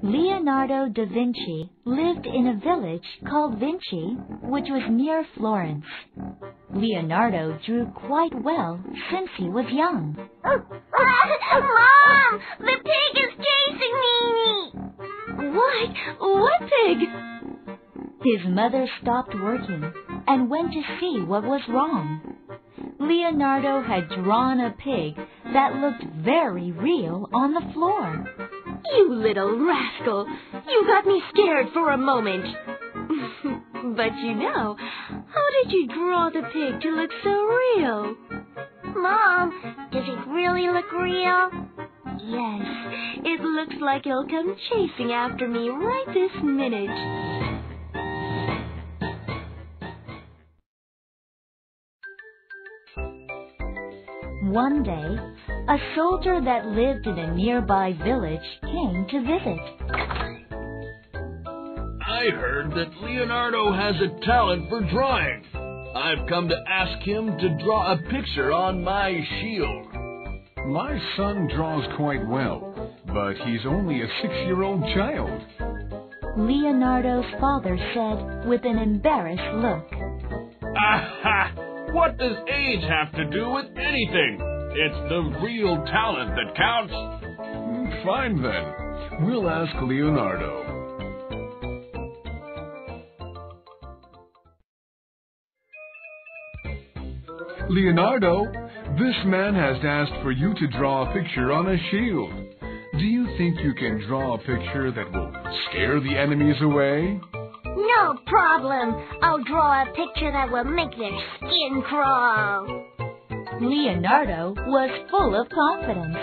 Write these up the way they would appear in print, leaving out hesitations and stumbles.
Leonardo da Vinci lived in a village called Vinci, which was near Florence. Leonardo drew quite well since he was young. Mom! The pig is chasing me! What pig? His mother stopped working and went to see what was wrong. Leonardo had drawn a pig that looked very real on the floor. You little rascal! You got me scared for a moment. But how did you draw the pig to look so real? Mom, does it really look real? Yes, it looks like he'll come chasing after me right this minute. One day, a soldier that lived in a nearby village came to visit. I heard that Leonardo has a talent for drawing. I've come to ask him to draw a picture on my shield. My son draws quite well, but he's only a 6-year-old child. Leonardo's father said with an embarrassed look. Aha! What does age have to do with anything? It's the real talent that counts. Fine then. We'll ask Leonardo. Leonardo, this man has asked for you to draw a picture on a shield. Do you think you can draw a picture that will scare the enemies away? No problem. I'll draw a picture that will make their skin crawl. Leonardo was full of confidence.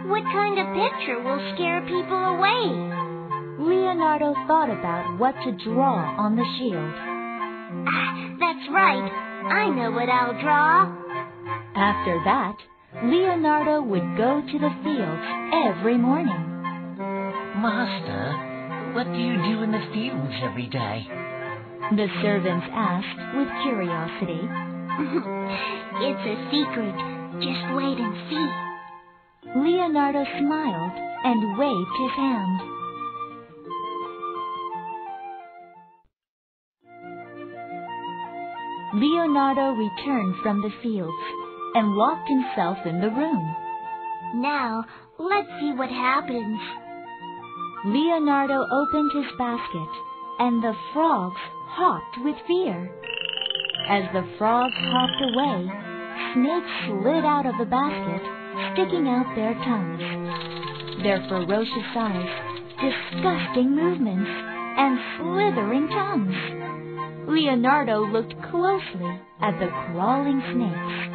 What kind of picture will scare people away? Leonardo thought about what to draw on the shield. That's right. I know what I'll draw. After that, Leonardo would go to the fields every morning. Master, what do you do in the fields every day? The servants asked with curiosity. It's a secret. Just wait and see. Leonardo smiled and waved his hand. Leonardo returned from the fields and locked himself in the room. Now, let's see what happens. Leonardo opened his basket, and the frogs hopped with fear. As the frogs hopped away, snakes slid out of the basket, sticking out their tongues. Their ferocious eyes, disgusting movements, and slithering tongues. Leonardo looked closely at the crawling snakes.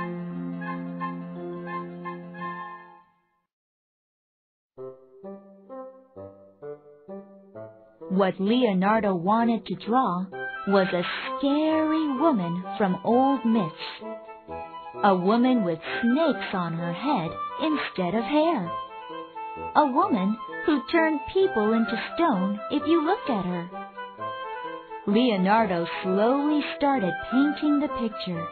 What Leonardo wanted to draw was a scary woman from old myths. A woman with snakes on her head instead of hair. A woman who turned people into stone if you looked at her. Leonardo slowly started painting the picture.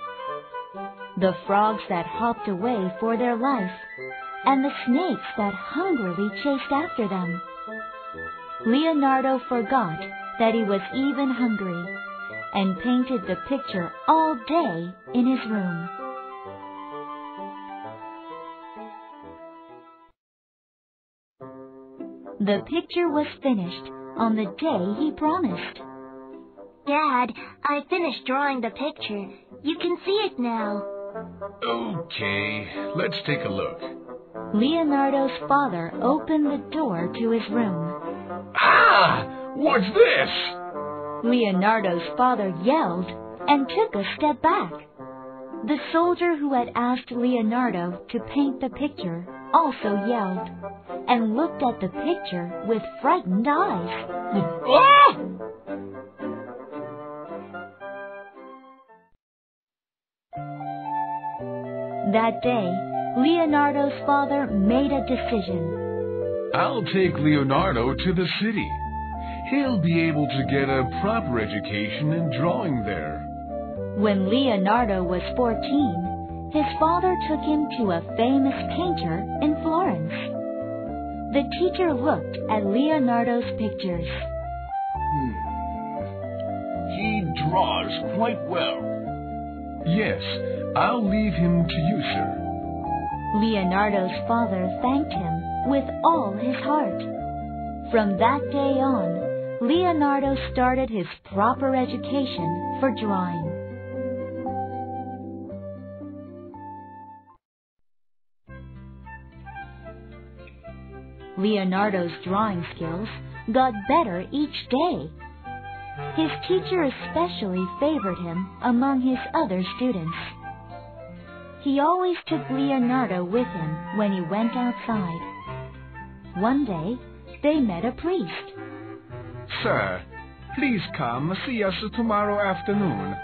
The frogs that hopped away for their life, and the snakes that hungrily chased after them. Leonardo forgot that he was even hungry, and painted the picture all day in his room. The picture was finished on the day he promised. Dad, I finished drawing the picture. You can see it now. Okay, let's take a look. Leonardo's father opened the door to his room. Ah! What's this? Leonardo's father yelled and took a step back. The soldier who had asked Leonardo to paint the picture also yelled and looked at the picture with frightened eyes. Ah! That day, Leonardo's father made a decision. I'll take Leonardo to the city. He'll be able to get a proper education in drawing there. When Leonardo was 14, his father took him to a famous painter in Florence. The teacher looked at Leonardo's pictures. He draws quite well. Yes, I'll leave him to you, sir. Leonardo's father thanked him with all his heart. From that day on, Leonardo started his proper education for drawing. Leonardo's drawing skills got better each day. His teacher especially favored him among his other students. He always took Leonardo with him when he went outside. One day, they met a priest. Sir, please come see us tomorrow afternoon.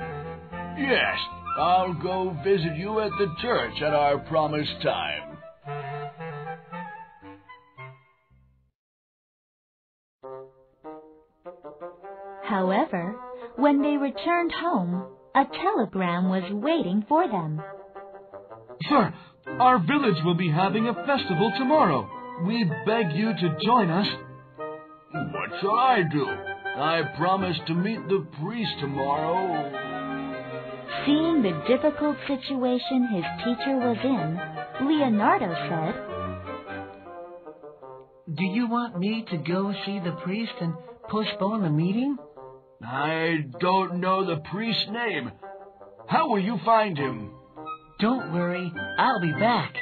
Yes, I'll go visit you at the church at our promised time. However, when they returned home, a telegram was waiting for them. Sir, our village will be having a festival tomorrow. We beg you to join us. What shall I do? I promised to meet the priest tomorrow. Seeing the difficult situation his teacher was in, Leonardo said, Do you want me to go see the priest and postpone the meeting? I don't know the priest's name. How will you find him? Don't worry, I'll be back.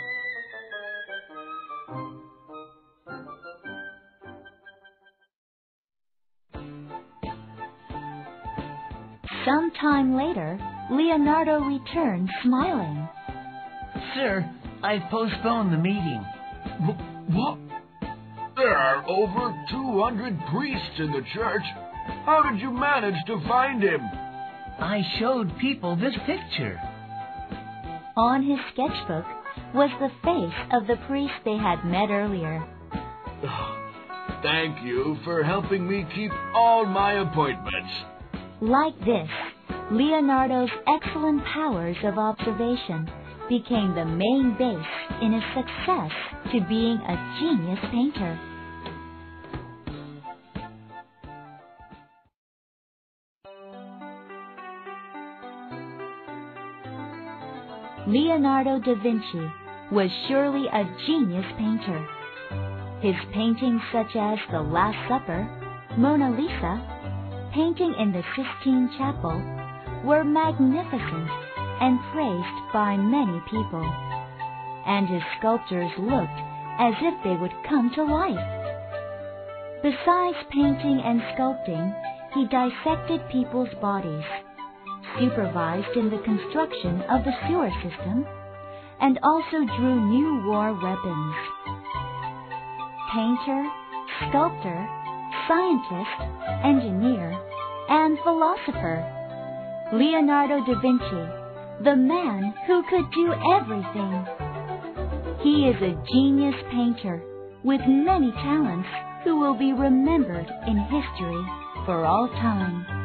Some time later, Leonardo returned smiling. Sir, I've postponed the meeting. What? There are over 200 priests in the church. How did you manage to find him? I showed people this picture. On his sketchbook was the face of the priest they had met earlier. Thank you for helping me keep all my appointments. Like this, Leonardo's excellent powers of observation became the main base in his success to being a genius painter. Leonardo da Vinci was surely a genius painter. His paintings such as The Last Supper, Mona Lisa, painting in the Sistine Chapel, were magnificent and praised by many people, and his sculptures looked as if they would come to life. Besides painting and sculpting, he dissected people's bodies, supervised in the construction of the sewer system, and also drew new war weapons. Painter, sculptor, scientist, engineer, and philosopher, Leonardo da Vinci, the man who could do everything. He is a genius painter with many talents who will be remembered in history for all time.